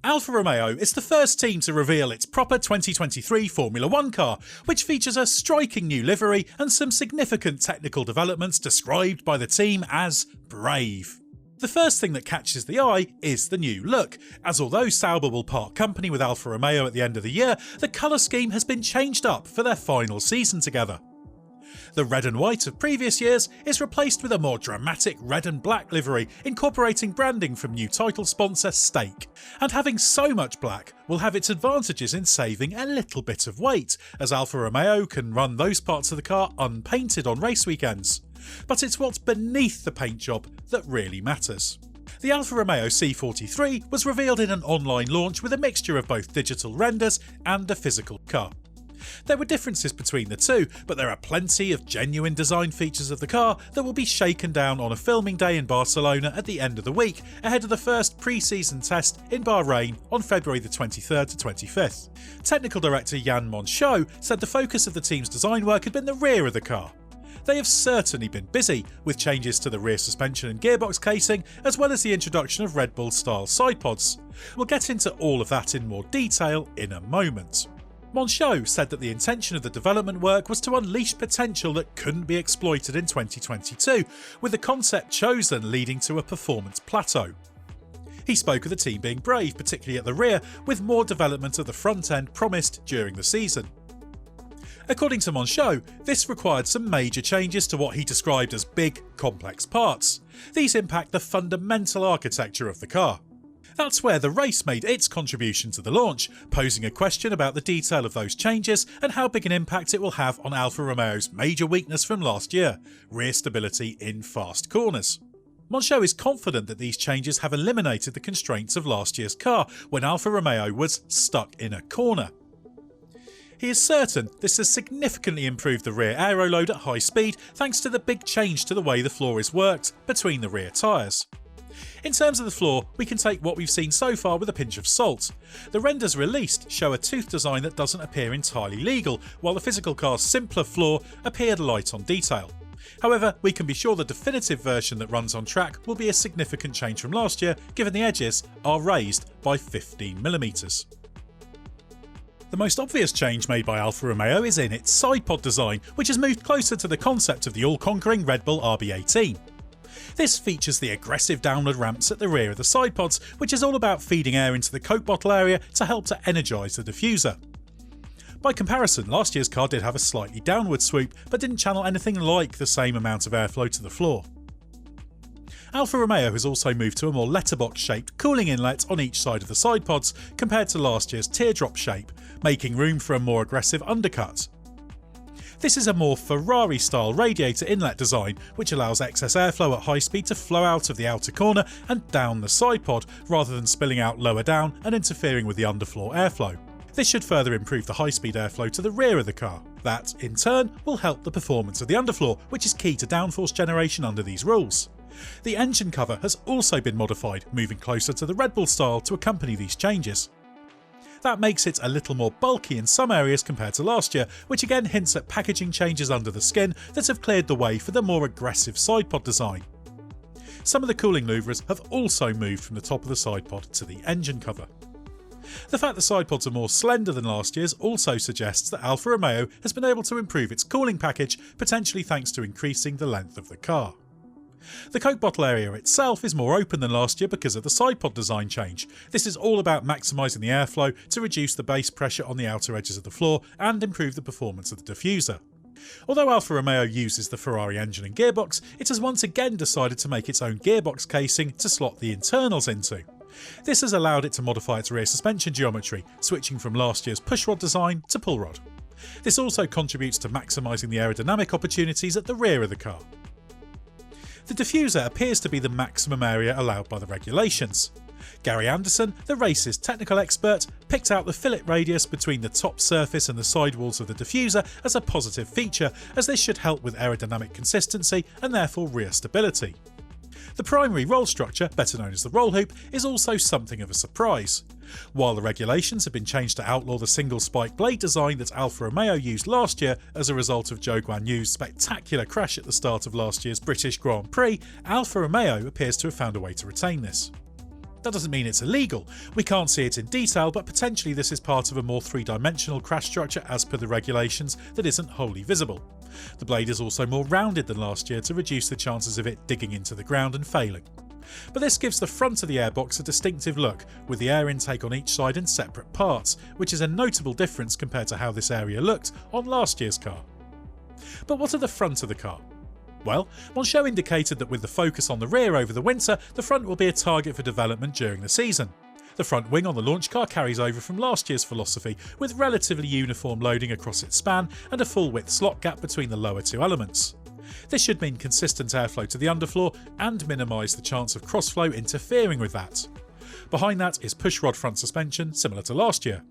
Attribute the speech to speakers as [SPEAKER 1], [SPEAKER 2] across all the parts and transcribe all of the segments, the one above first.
[SPEAKER 1] Alfa Romeo is the first team to reveal its proper 2023 Formula 1 car, which features a striking new livery and some significant technical developments described by the team as brave. The first thing that catches the eye is the new look, as although Sauber will part company with Alfa Romeo at the end of the year, the colour scheme has been changed up for their final season together. The red and white of previous years is replaced with a more dramatic red and black livery, incorporating branding from new title sponsor Stake. And having so much black will have its advantages in saving a little bit of weight, as Alfa Romeo can run those parts of the car unpainted on race weekends. But it's what's beneath the paint job that really matters. The Alfa Romeo C43 was revealed in an online launch with a mixture of both digital renders and a physical car. There were differences between the two, but there are plenty of genuine design features of the car that will be shaken down on a filming day in Barcelona at the end of the week, ahead of the first pre-season test in Bahrain on February the 23rd to 25th. Technical director Jan Monchaux said the focus of the team's design work had been the rear of the car. They have certainly been busy, with changes to the rear suspension and gearbox casing, as well as the introduction of Red Bull-style side pods. We'll get into all of that in more detail in a moment. Monchaux said that the intention of the development work was to unleash potential that couldn't be exploited in 2022, with the concept chosen leading to a performance plateau. He spoke of the team being brave, particularly at the rear, with more development of the front end promised during the season. According to Monchaux, this required some major changes to what he described as big, complex parts. These impact the fundamental architecture of the car. That's where the race made its contribution to the launch, posing a question about the detail of those changes and how big an impact it will have on Alfa Romeo's major weakness from last year, rear stability in fast corners. Monchaux is confident that these changes have eliminated the constraints of last year's car, when Alfa Romeo was stuck in a corner. He is certain this has significantly improved the rear aero load at high speed thanks to the big change to the way the floor is worked between the rear tyres. In terms of the floor, we can take what we've seen so far with a pinch of salt. The renders released show a tooth design that doesn't appear entirely legal, while the physical car's simpler floor appeared light on detail. However, we can be sure the definitive version that runs on track will be a significant change from last year, given the edges are raised by 15mm. The most obvious change made by Alfa Romeo is in its side pod design, which has moved closer to the concept of the all-conquering Red Bull RB18. This features the aggressive downward ramps at the rear of the side pods, which is all about feeding air into the Coke bottle area to help to energise the diffuser. By comparison, last year's car did have a slightly downward swoop, but didn't channel anything like the same amount of airflow to the floor. Alfa Romeo has also moved to a more letterbox-shaped cooling inlet on each side of the side pods compared to last year's teardrop shape, making room for a more aggressive undercut. This is a more Ferrari-style radiator inlet design, which allows excess airflow at high speed to flow out of the outer corner and down the side pod, rather than spilling out lower down and interfering with the underfloor airflow. This should further improve the high-speed airflow to the rear of the car. That, in turn, will help the performance of the underfloor, which is key to downforce generation under these rules. The engine cover has also been modified, moving closer to the Red Bull style to accompany these changes. That makes it a little more bulky in some areas compared to last year, which again hints at packaging changes under the skin that have cleared the way for the more aggressive side pod design. Some of the cooling louvres have also moved from the top of the side pod to the engine cover. The fact the side pods are more slender than last year's also suggests that Alfa Romeo has been able to improve its cooling package, potentially thanks to increasing the length of the car. The Coke bottle area itself is more open than last year because of the side pod design change. This is all about maximising the airflow to reduce the base pressure on the outer edges of the floor and improve the performance of the diffuser. Although Alfa Romeo uses the Ferrari engine and gearbox, it has once again decided to make its own gearbox casing to slot the internals into. This has allowed it to modify its rear suspension geometry, switching from last year's pushrod design to pull rod. This also contributes to maximising the aerodynamic opportunities at the rear of the car. The diffuser appears to be the maximum area allowed by the regulations. Gary Anderson, the race's technical expert, picked out the fillet radius between the top surface and the sidewalls of the diffuser as a positive feature, as this should help with aerodynamic consistency and therefore rear stability. The primary roll structure, better known as the roll hoop, is also something of a surprise. While the regulations have been changed to outlaw the single spike blade design that Alfa Romeo used last year as a result of Zhou Guanyu's spectacular crash at the start of last year's British Grand Prix, Alfa Romeo appears to have found a way to retain this. That doesn't mean it's illegal. We can't see it in detail, but potentially this is part of a more three-dimensional crash structure as per the regulations that isn't wholly visible. The blade is also more rounded than last year to reduce the chances of it digging into the ground and failing. But this gives the front of the airbox a distinctive look, with the air intake on each side in separate parts, which is a notable difference compared to how this area looked on last year's car. But what of the front of the car? Well, Monchaux indicated that with the focus on the rear over the winter, the front will be a target for development during the season. The front wing on the launch car carries over from last year's philosophy, with relatively uniform loading across its span and a full-width slot gap between the lower two elements. This should mean consistent airflow to the underfloor and minimise the chance of crossflow interfering with that. Behind that is pushrod front suspension, similar to last year.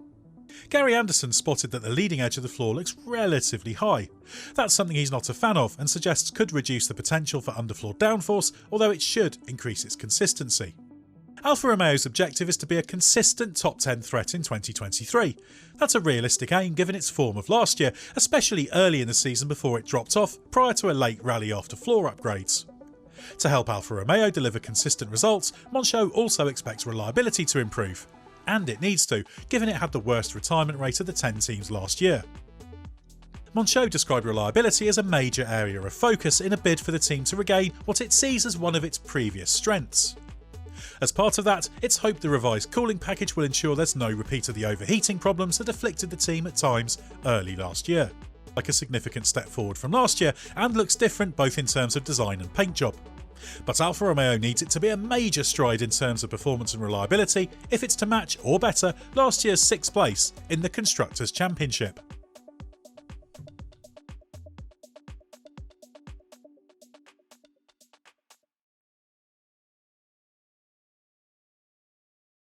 [SPEAKER 1] Gary Anderson spotted that the leading edge of the floor looks relatively high. That's something he's not a fan of and suggests could reduce the potential for underfloor downforce, although it should increase its consistency. Alfa Romeo's objective is to be a consistent top 10 threat in 2023. That's a realistic aim given its form of last year, especially early in the season before it dropped off prior to a late rally after floor upgrades. To help Alfa Romeo deliver consistent results, Monchaux also expects reliability to improve. And it needs to, given it had the worst retirement rate of the 10 teams last year. Monchaux described reliability as a major area of focus in a bid for the team to regain what it sees as one of its previous strengths. As part of that, it's hoped the revised cooling package will ensure there's no repeat of the overheating problems that afflicted the team at times early last year. Like a significant step forward from last year, and looks different both in terms of design and paint job. But Alfa Romeo needs it to be a major stride in terms of performance and reliability if it's to match, or better, last year's 6th place in the Constructors' Championship.